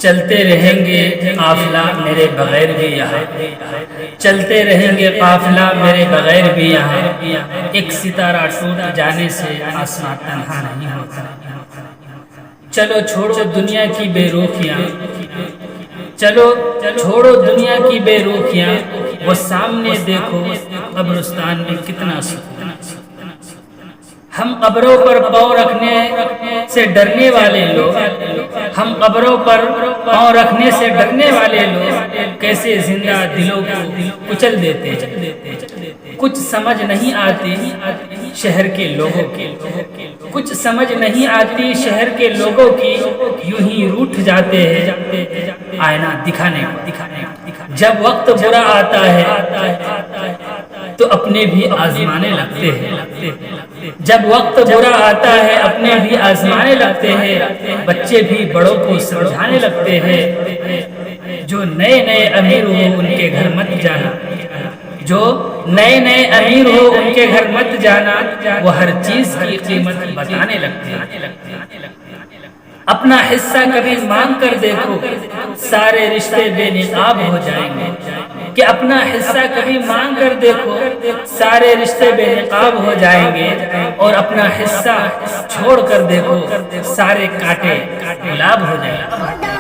چلتے رہیں گے قافلہ میرے بغیر بھی یہاں، چلتے رہیں گے قافلہ میرے بغیر بھی یہاں، ایک ستارہ ٹوٹ جانے سے آسمان تنہا نہیں ہوتا۔ چلو چھوڑو دنیا کی بے روخیاں، چلو چھوڑو دنیا کی بے روخیاں، وہ سامنے دیکھو قبرستان میں کتنا سکون۔ ہم قبروں پر پاؤں رکھنے سے ڈرنے والے لوگ، ہم قبروں پر پاؤں رکھنے سے ڈرنے والے لوگ کیسے زندہ دلوں کو کچل دیتے ہیں۔ کچھ سمجھ نہیں آتی شہر کے لوگوں کی، کچھ سمجھ نہیں آتی شہر کے لوگوں کی، یوں ہی روٹھ جاتے ہیں آئینہ دکھانے کو۔ جب وقت برا آتا ہے تو اپنے بھی آزمانے لگتے ہیں، جب وقت برا آتا ہے اپنے بھی آزمانے لگتے ہیں، بچے بھی بڑوں کو سمجھانے لگتے ہیں۔ جو نئے نئے امیر ہو ان کے گھر مت جانا، جو نئے نئے امیر ہو ان کے گھر مت جانا، وہ ہر چیز کی قیمت بتانے لگتے ہیں۔ اپنا حصہ کبھی مانگ کر دیکھو سارے رشتے بے نقاب ہو جائیں گے، کہ اپنا حصہ کبھی مانگ کر دیکھو سارے رشتے بے نقاب ہو جائیں گے، اور اپنا حصہ چھوڑ کر دیکھو سارے کانٹے گلاب ہو جائیں گے۔